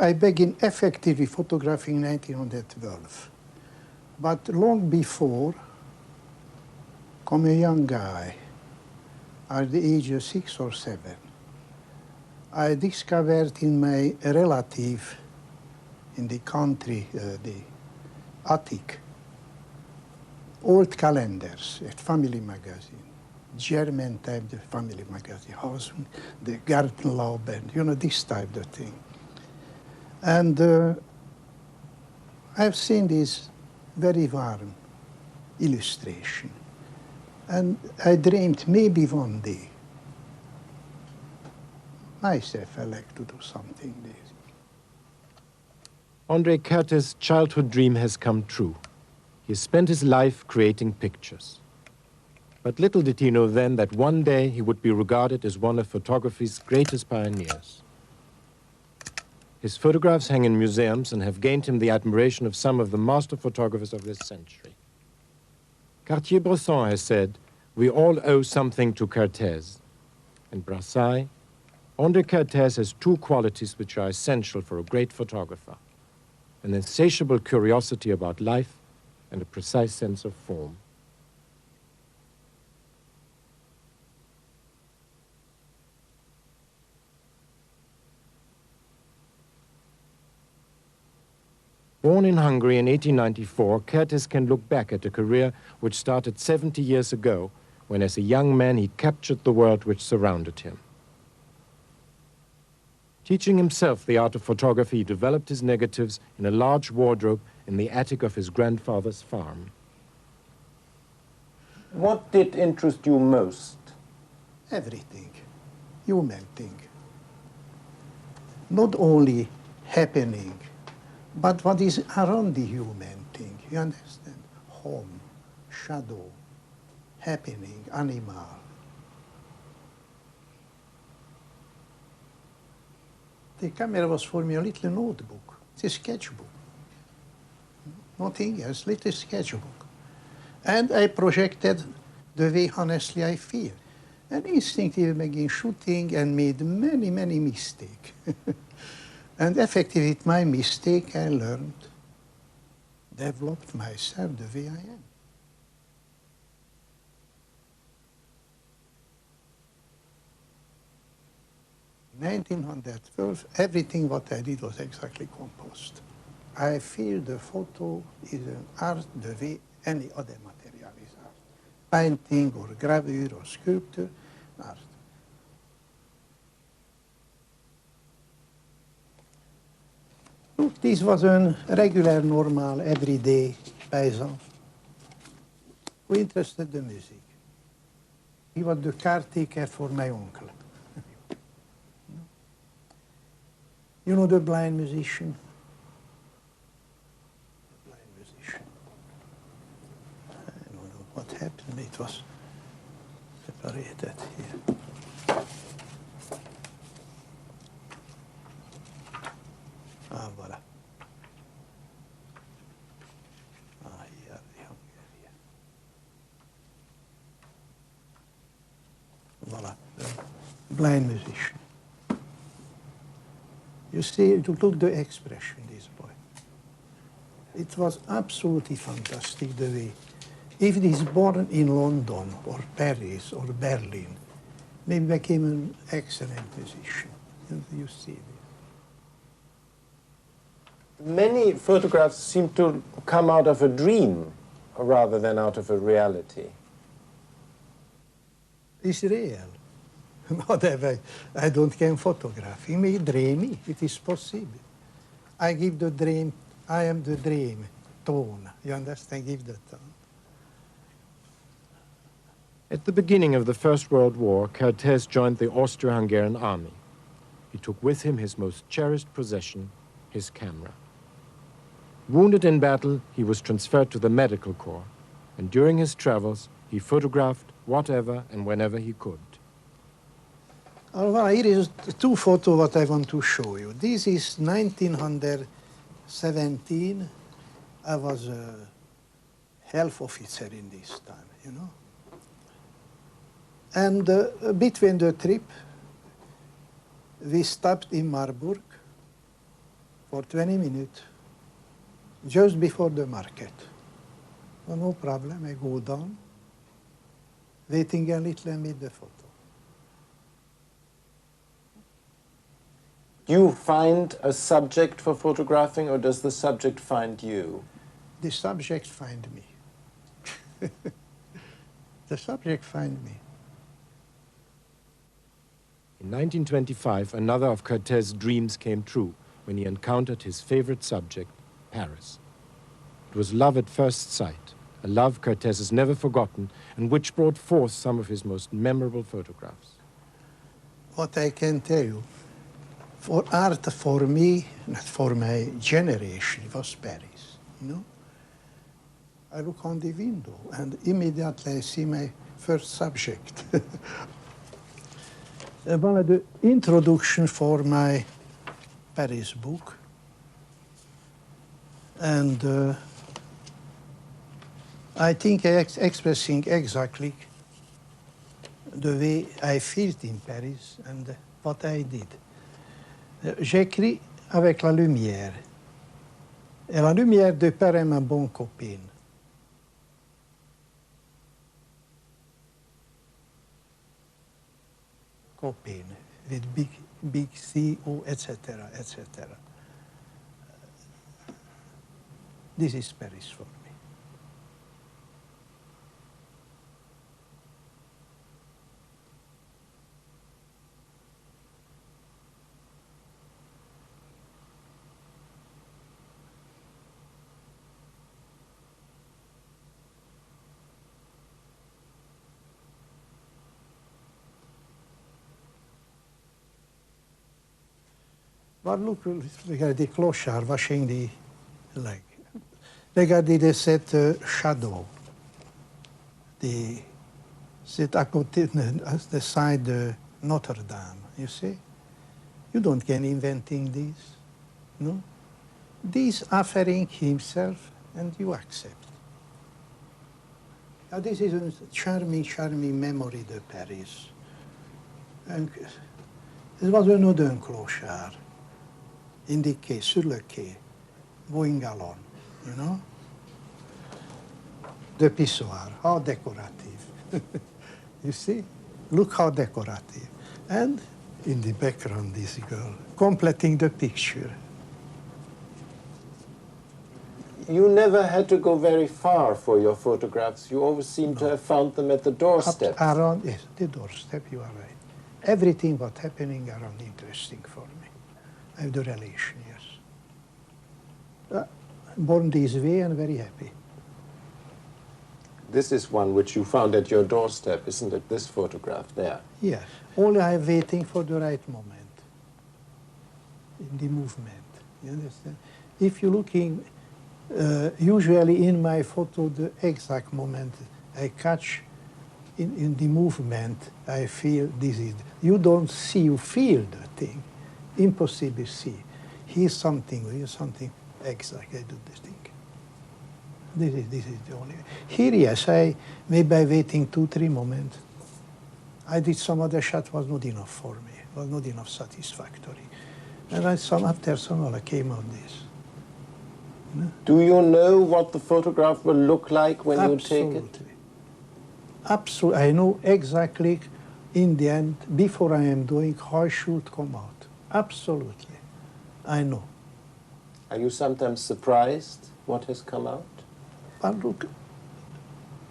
I began effectively photographing in 1912. But long before, come a young guy, at the age of 6 or 7, I discovered in my relative in the country, the attic, old calendars, a family magazine, German type of family magazine, Haus, the Gartenlaub, and you know, this type of thing. And I've seen this very warm illustration. And I dreamed maybe one day, myself, I like to do something this. André Kertesz' childhood dream has come true. He spent his life creating pictures. But little did he know then that one day he would be regarded as one of photography's greatest pioneers. His photographs hang in museums and have gained him the admiration of some of the master photographers of this century. Cartier-Bresson has said, "We all owe something to Kertesz." In Brassai, André Kertesz has two qualities which are essential for a great photographer: an insatiable curiosity about life and a precise sense of form. Born in Hungary in 1894, Kertesz can look back at a career which started 70 years ago, when as a young man he captured the world which surrounded him. Teaching himself the art of photography, he developed his negatives in a large wardrobe in the attic of his grandfather's farm. What did interest you most? Everything, human thing. Not only happening, but what is around the human thing, you understand? Home, shadow, happening, animal. The camera was for me a little notebook. It's a sketchbook. Nothing else, little sketchbook. And I projected the way honestly I feel. And instinctively began shooting and made many, many mistakes. And effectively, with my mistake, I learned, developed myself the way I am. In 1912, everything what I did was exactly composed. I feel the photo is an art the way any other material is art. Painting or gravure or sculpture, art. Look, this was a regular, normal, everyday paysan who interested in music. He was the caretaker for my uncle. You know the blind musician? The blind musician. I don't know what happened. It was separated here. Ah, voilà. Ah, here, the Hungarian. Voilà, the blind musician. You see, look the expression, this boy. It was absolutely fantastic the way. If he is born in London or Paris or Berlin, maybe became an excellent musician. You see this. Many photographs seem to come out of a dream rather than out of a reality. It's real. Whatever, I don't can photograph. You may dream, it is possible. I give the dream, I am the dream, tone. You understand? Give the tone. At the beginning of the First World War, Kertesz joined the Austro-Hungarian army. He took with him his most cherished possession, his camera. Wounded in battle, he was transferred to the medical corps, and during his travels, he photographed whatever and whenever he could. Well, here is two photos what I want to show you. This is 1917. I was a health officer in this time, you know. And between the trip, we stopped in Marburg, for 20 minutes, just before the market. Well, no problem, I go down, waiting a little and make the photo. You find a subject for photographing, or does the subject find you? The subject find me. The subject find me. In 1925, another of Kertesz's dreams came true when he encountered his favorite subject, Paris. It was love at first sight, a love Kertesz has never forgotten and which brought forth some of his most memorable photographs. What I can tell you, for art, for me, not for my generation, it was Paris, you know? I look on the window and immediately I see my first subject. One of the introduction for my Paris book. And I think expressing exactly the way I felt in Paris and what I did. J'écris avec la lumière. Et la lumière de Paris est ma bonne copine. Copine, with big C, O, etc., etc. This is Paris for me. But look, regardez the clochard washing the leg. Regardez cette shadow. C'est à côté, the side de Notre Dame, you see? You don't get inventing this, no? This offering himself and you accept. Now, this is a charming, charming memory de Paris. And it was another clochard. In the quai, sur le quai, going along, you know? The pissoir, how decorative. You see? Look how decorative. And in the background, this girl, completing the picture. You never had to go very far for your photographs. You always seem to have found them at the doorstep. Around, yes, the doorstep, you are right. Everything what's happening around interesting for me. I have the relation, yes. Born this way and very happy. This is one which you found at your doorstep, isn't it? This photograph there. Yes. Only I'm waiting for the right moment in the movement. You understand? If you're looking, usually in my photo, the exact moment I catch in the movement, I feel this is. You don't see, you feel the thing. Impossible to see. Here's something exact. I do this thing. This is the only. Here, yes, maybe I waiting 2-3 moments. I did some other shot was not enough for me. Was not enough satisfactory. And after some I came on this. No? Do you know what the photograph will look like when you take it? Absolutely. I know exactly in the end, before I am doing, how it should come out. Absolutely. I know. Are you sometimes surprised what has come out? But look,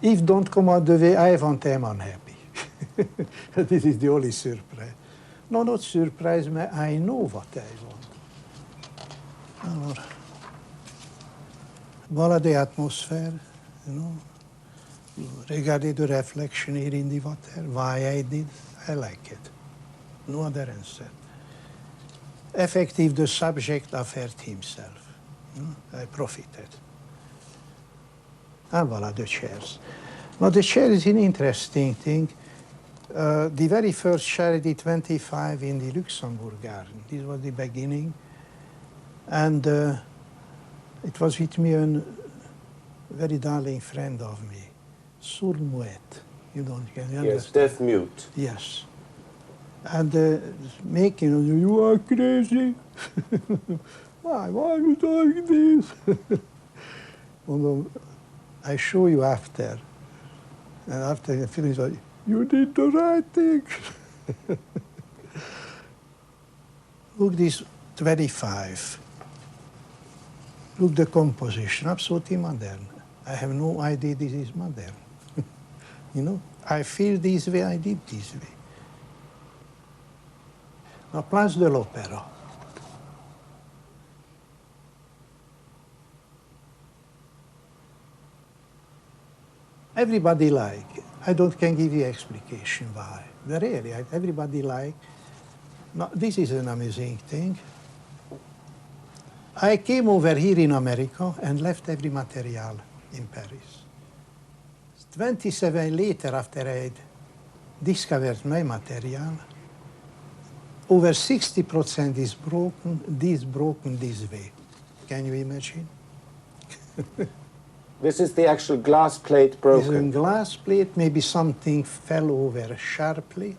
if don't come out the way I want, I'm unhappy. This is the only surprise. No, not surprise me. I know what I want. Alors, voilà the atmosphere, you know. Regarding the reflection here in the water, why I did, I like it. No other answer. Effective, the subject offered himself. You know, I profited. And voilà, the chairs. Now, the chair is an interesting thing. The very first chair I did 25 in the Luxembourg Garden. This was the beginning. And it was with me a very darling friend of me, sourd-muette. You don't get it. Yes, deaf-mute. Yes. And making, you are crazy. why are you doing this? I show you after. And after I finish, you did the right thing. Look this 25. Look the composition, absolutely modern. I have no idea this is modern. You know, I feel this way, I did this way. Now, Place de l'Opéra. Everybody like. I can give you explication why. But really, everybody like. Now, this is an amazing thing. I came over here in America and left every material in Paris. 27 later, after I had discovered my material, over 60% is broken this way. Can you imagine? This is the actual glass plate broken. This is a glass plate, maybe something fell over sharply.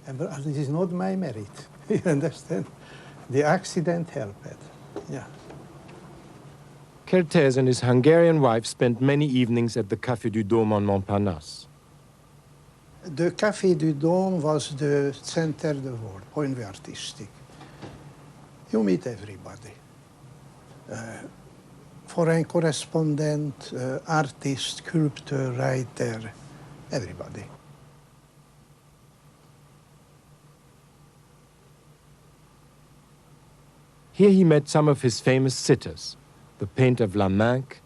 And this is not my merit. You understand? The accident helped. Yeah. Kertesz and his Hungarian wife spent many evenings at the Café du Dôme on Montparnasse. The Café du Dôme was the center of the world, point de vue artistic. You meet everybody. Foreign correspondent, artist, sculptor, writer, everybody. Here he met some of his famous sitters, the painter Vlaminck,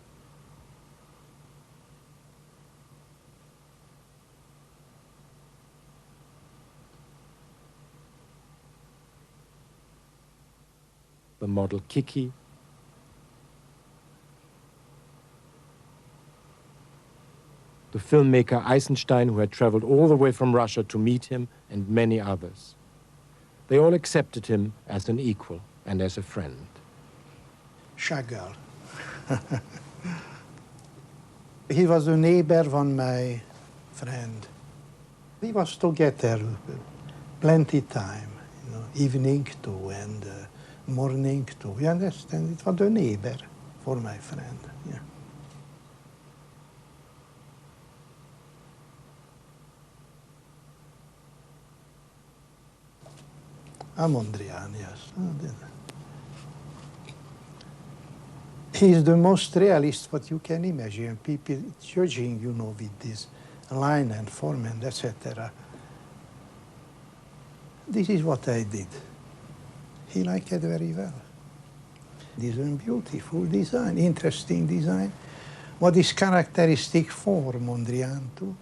the model Kiki, the filmmaker Eisenstein, who had traveled all the way from Russia to meet him, and many others. They all accepted him as an equal and as a friend. Chagall. He was a neighbor of my friend. We was together plenty time, you know, evening too and morning too. You understand? It was a neighbor for my friend. Yeah. Mondrian, yes. He is the most realist what you can imagine. People judging, you know, with this line and form and etc. This is what I did. He liked it very well. This is a beautiful design, interesting design. What is characteristic for Mondrian too?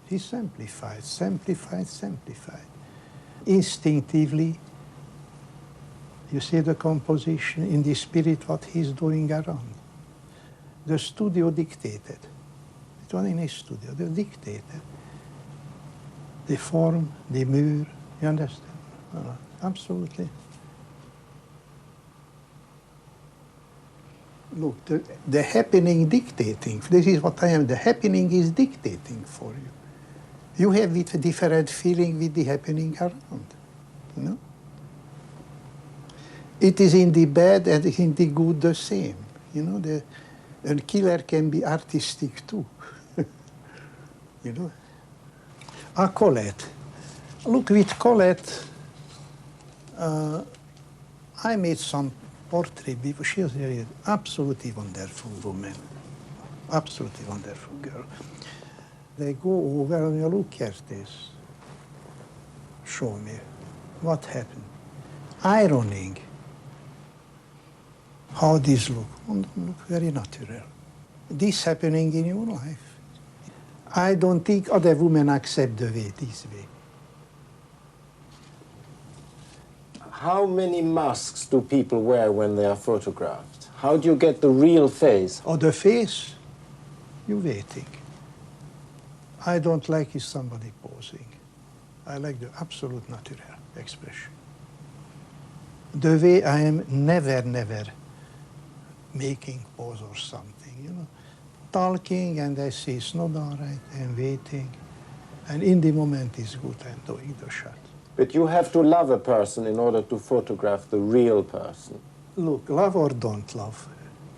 He simplified, simplified, simplified. Instinctively, you see the composition in the spirit what he's doing around. The studio dictated. It was in his studio, they dictated. The form, the mur, you understand? Absolutely. Look, the happening dictating. This is what I am. The happening is dictating for you. You have a different feeling with the happening around, you know? It is in the bad and in the good the same. You know, a killer can be artistic too. You know? Colette. Look, with Colette, I made some portrait before. She was an absolutely wonderful woman. Absolutely wonderful girl. They go over and you look, Kertesz. Show me what happened. Ironing. How this look? Look very natural. This happening in your life. I don't think other women accept the way, this way. How many masks do people wear when they are photographed? How do you get the real face? Oh, the face? You're waiting. I don't like is somebody posing. I like the absolute natural expression. The way I am never making pose or something, you know. Talking and I see it's not all right, I'm waiting. And in the moment it's good, I'm doing the shot. But you have to love a person in order to photograph the real person. Look, love or don't love,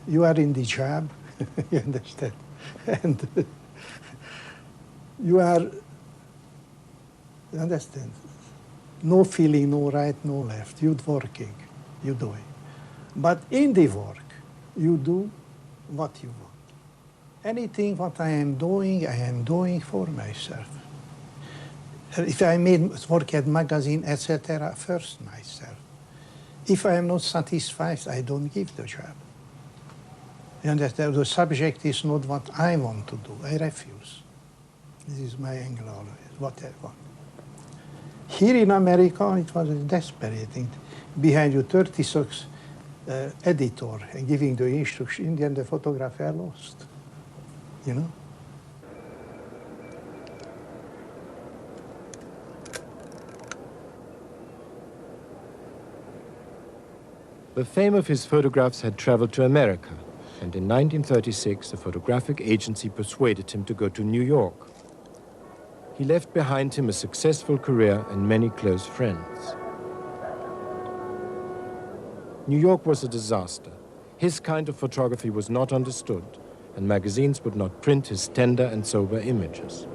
you are in the job, you understand? And you understand? No feeling, no right, no left. You're working, you're doing. But in the work, you do what you want. Anything what I am doing for myself. If I work at magazine, etc., first myself. If I am not satisfied, I don't give the job. You understand? The subject is not what I want to do. I refuse. This is my angle always, what I want. Here in America, it was a desperate thing. Behind you, 36 editor and giving the instruction, and the photographer lost. You know? The fame of his photographs had traveled to America, and in 1936, a photographic agency persuaded him to go to New York. He left behind him a successful career and many close friends. New York was a disaster. His kind of photography was not understood, and magazines would not print his tender and sober images.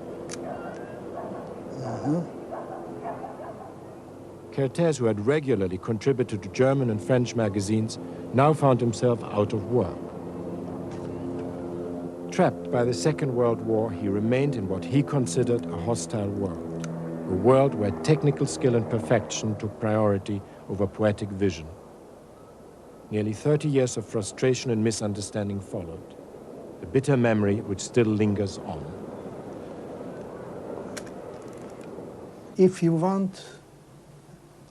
Kertesz, who had regularly contributed to German and French magazines, now found himself out of work. Trapped by the Second World War, he remained in what he considered a hostile world, a world where technical skill and perfection took priority over poetic vision. Nearly 30 years of frustration and misunderstanding followed, a bitter memory which still lingers on. If you want to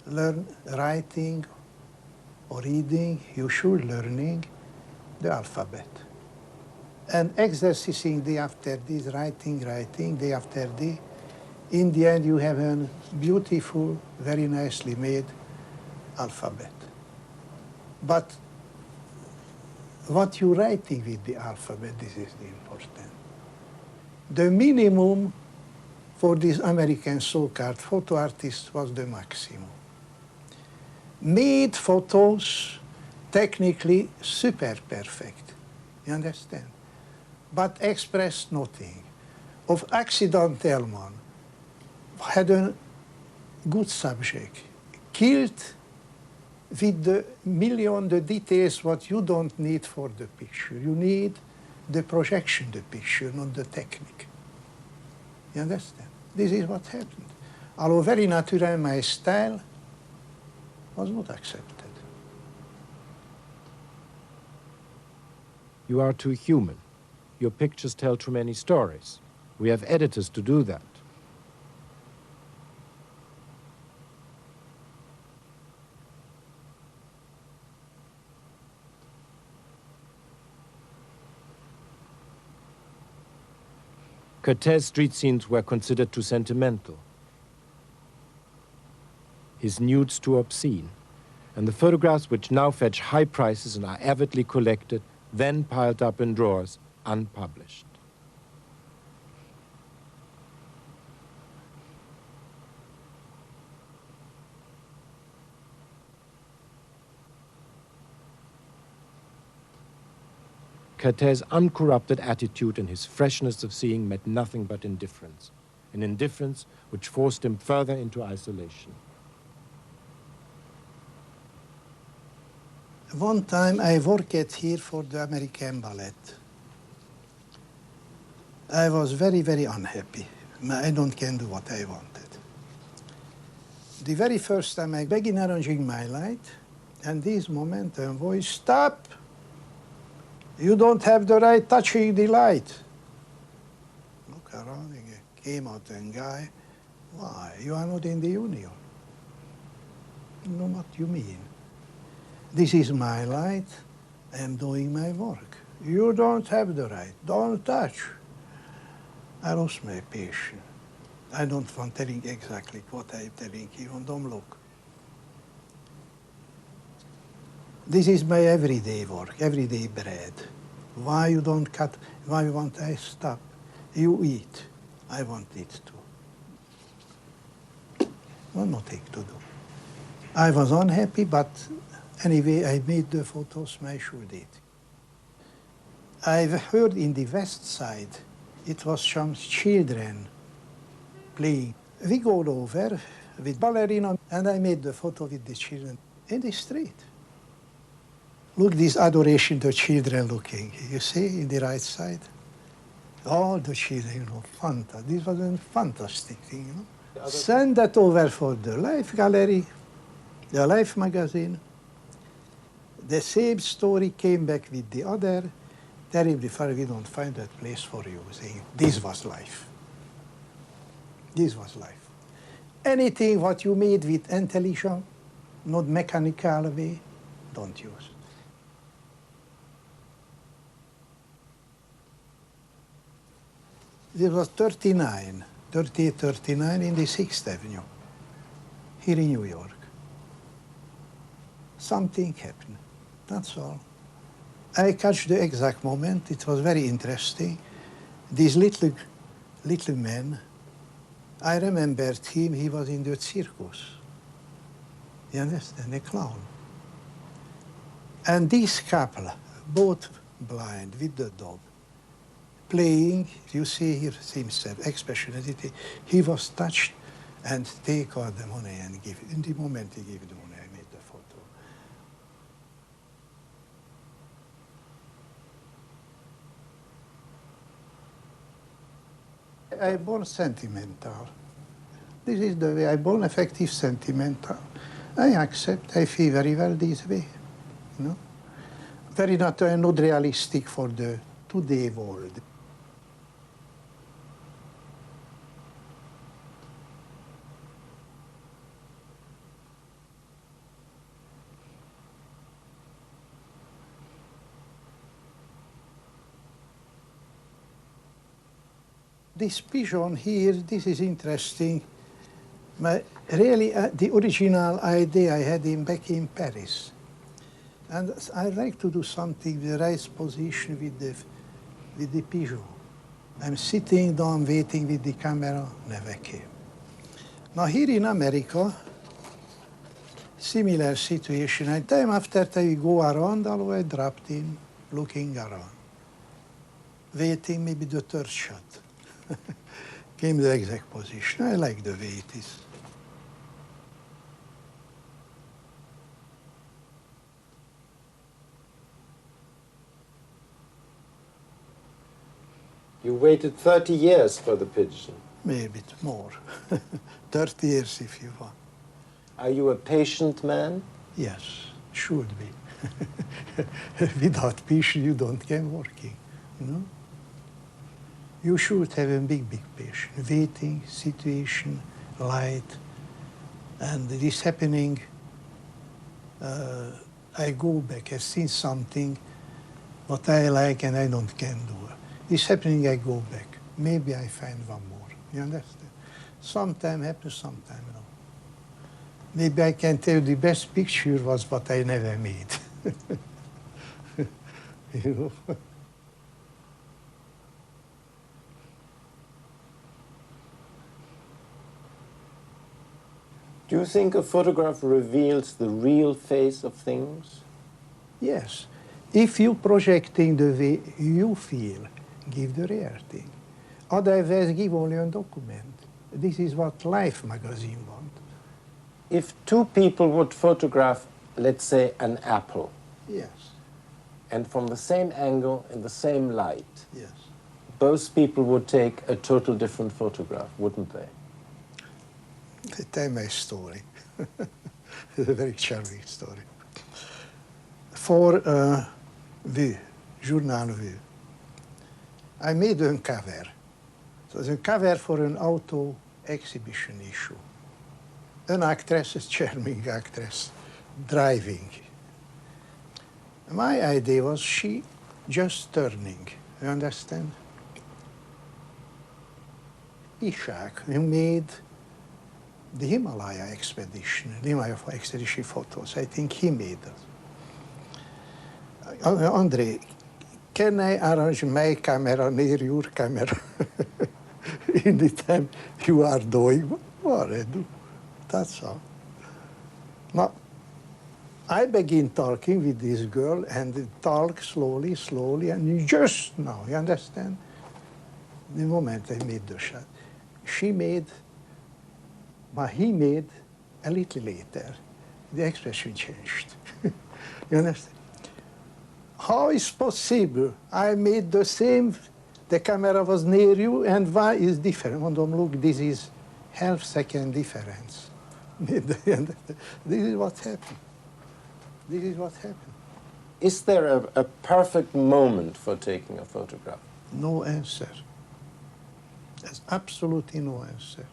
learn writing or reading, you should learning the alphabet. And exercising day after this, writing, day after day, in the end you have a beautiful, very nicely made alphabet. But what you're writing with the alphabet, this is the important. The minimum for this American so-called photo artist was the maximum. Made photos technically super perfect, you understand? But expressed nothing. Of accidental one, had a good subject, killed with the details what you don't need for the picture. You need the projection, the picture, not the technique. You understand? This is what happened. Although very natural, my style was not accepted. You are too human. Your pictures tell too many stories. We have editors to do that. Kertesz street scenes were considered too sentimental, his nudes too obscene, and the photographs which now fetch high prices and are avidly collected, then piled up in drawers, unpublished. Kertesz's uncorrupted attitude and his freshness of seeing met nothing but indifference, an indifference which forced him further into isolation. One time I worked here for the American ballet. I was very, very unhappy. I can do what I wanted. The very first time I began arranging my light, and this moment a voice, stop! You don't have the right touching the light. Look around again. Came out a guy. Why? You are not in the union. You know what you mean. This is my light. I am doing my work. You don't have the right. Don't touch. I lost my patience. I don't want telling exactly what I'm telling you. Don't look. This is my everyday work, everyday bread. Why you don't cut? Why won't I stop? You eat. I want it too. was nothing to do. I was unhappy, but anyway, I made the photos, I sure did. I've heard in the west side, it was some children playing. We go over with ballerina, and I made the photo with the children in the street. Look, this adoration to children looking. You see, in the right side? All the children, you know, fantastic. This was a fantastic thing, you know. Send that over for the Life Gallery, the Life magazine. The same story came back with the other. Terribly far, we don't find that place for you, saying, this was life. This was life. Anything what you made with intelligence, not mechanical way, don't use it. This was 38, 39 in the 6th Avenue, here in New York. Something happened, that's all. I catch the exact moment, it was very interesting. This little man, I remembered him, he was in the circus. You understand, a clown. And this couple, both blind with the dog, playing, you see here himself, expressionality, he was touched and take all the money and give it. In the moment he gave the money, I made the photo. I born sentimental. This is the way I born effective sentimental. I accept, I feel very well this way, you know. Very not realistic for the today world. This pigeon here, this is interesting. Really, the original idea I had him back in Paris. And I like to do something with the right position with the pigeon. I'm sitting down, waiting with the camera, never came. Now here in America, similar situation. And time after time we go around, I dropped in, looking around. Waiting, maybe the third shot. Came the exact position. I like the way it is. You waited 30 years for the pigeon. Maybe a bit more. 30 years if you want. Are you a patient man? Yes, should be. Without patience you don't get working, you know? You should have a big patience. Waiting, situation, light, and this happening, I go back, I've seen something, what I like and I don't can do. This happening, I go back. Maybe I find one more, you understand? Sometime happens, sometime no. Maybe I can tell you the best picture was what I never made. You know? Do you think a photograph reveals the real face of things? Yes. If you projecting the way you feel, give the real thing. Otherwise, give only a document. This is what Life magazine want. If two people would photograph, let's say, an apple, Yes. and from the same angle in the same light, Yes. both people would take a total different photograph, wouldn't they? Tell my story. It's a very charming story. For Vue, Journal Vue, I made a cover. So it's a cover for an auto exhibition issue. An actress, a charming actress, driving. My idea was she just turning, you understand? Ishak, who made the Himalaya expedition, the Himalaya expedition photos. I think he made it. Andre, can I arrange my camera near your camera in the time you are doing what I do? That's all. Now, I begin talking with this girl and talk slowly, slowly, and just now, you understand? The moment I made the shot, she made, but he made a little later. The expression changed. You understand? How is possible? I made the same, the camera was near you, and why is different? Look, this is half-second difference. This is what happened. This is what happened. Is there a perfect moment for taking a photograph? No answer. There's absolutely no answer.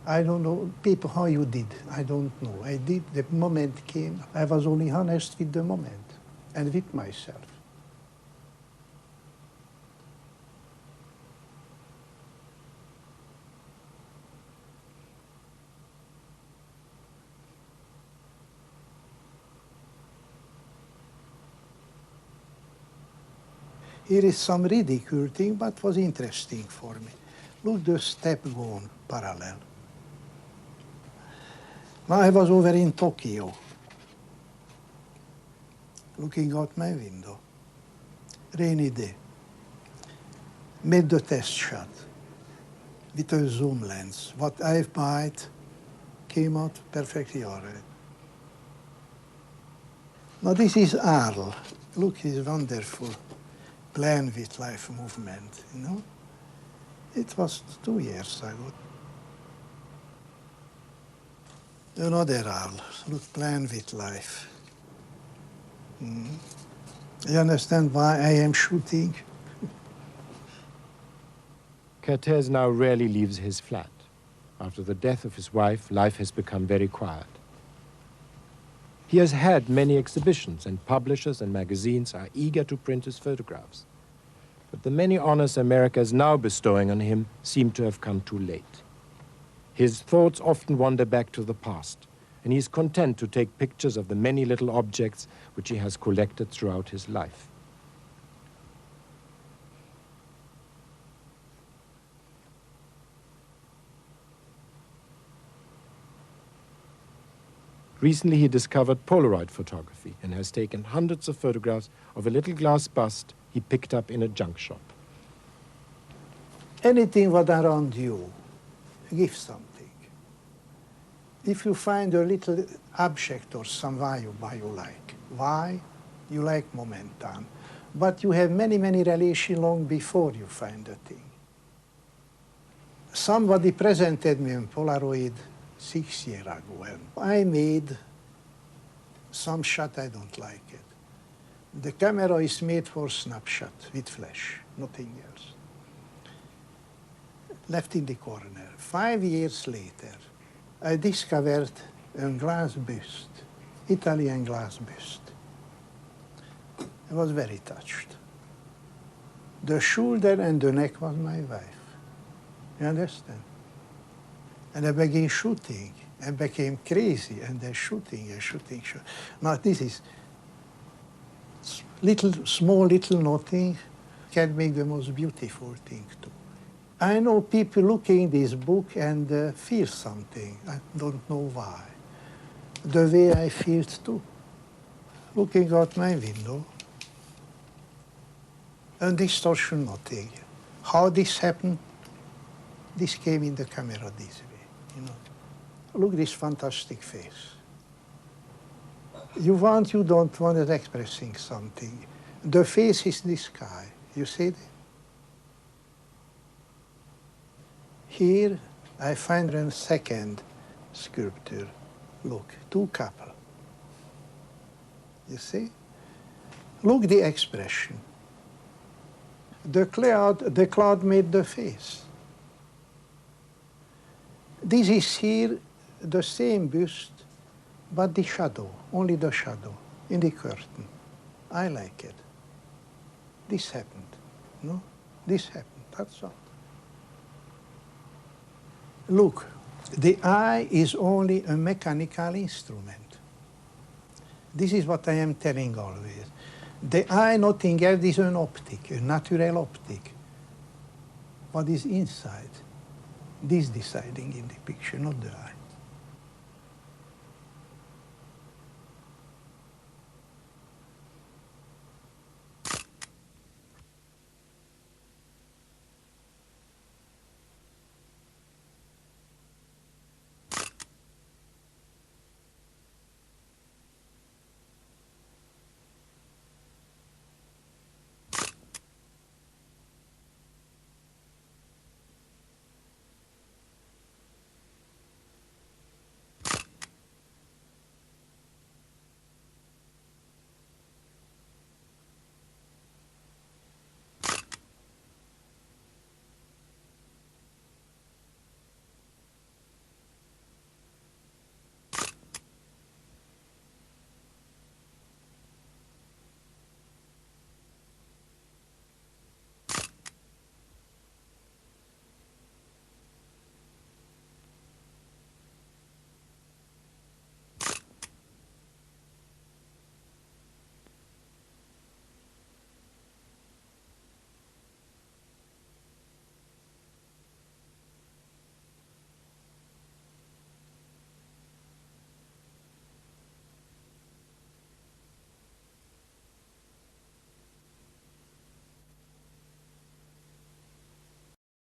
I don't know, people, how you did. I don't know. I did, the moment came. I was only honest with the moment and with myself. Here is some ridicule thing, but was interesting for me. Look, the step going parallel. Now I was over in Tokyo, looking out my window. Rainy day. Made the test shot with a zoom lens. What I bought came out perfectly all right. Now this is Arl. Look, he's wonderful. Plan with life movement, you know? It was 2 years ago. Another Arl, look, plan with life. You understand why I am shooting? Kertesz now rarely leaves his flat. After the death of his wife, life has become very quiet. He has had many exhibitions, and publishers and magazines are eager to print his photographs. But the many honors America is now bestowing on him seem to have come too late. His thoughts often wander back to the past, and he is content to take pictures of the many little objects which he has collected throughout his life. Recently, he discovered Polaroid photography and has taken hundreds of photographs of a little glass bust he picked up in a junk shop. Anything what around you, give something. If you find a little object or some value why you like. Why? You like momentum. But you have many, many relations long before you find the thing. Somebody presented me a Polaroid 6 years ago, and I made some shot, I don't like it. The camera is made for snapshot with flash, nothing else. Left in the corner. 5 years later, I discovered a glass bust, Italian glass bust. I was very touched. The shoulder and the neck was my wife. You understand? And I began shooting, and became crazy, and then shooting. Now this is small little nothing can make the most beautiful thing too. I know people looking at this book and feel something. I don't know why. The way I feel too. Looking out my window, and distortion nothing. How this happened? This came in the camera this way, you know. Look this fantastic face. You don't want it expressing something. The face is the sky. You see that? Here I find a second sculpture. Look, two couple. You see? Look the expression. The cloud made the face. This is here the same bust, but the shadow, only the shadow, in the curtain. I like it. This happened, no? This happened, that's all. Look, the eye is only a mechanical instrument. This is what I am telling always. The eye, nothing else, is an optic, a natural optic. What is inside? this deciding in the picture, not the eye.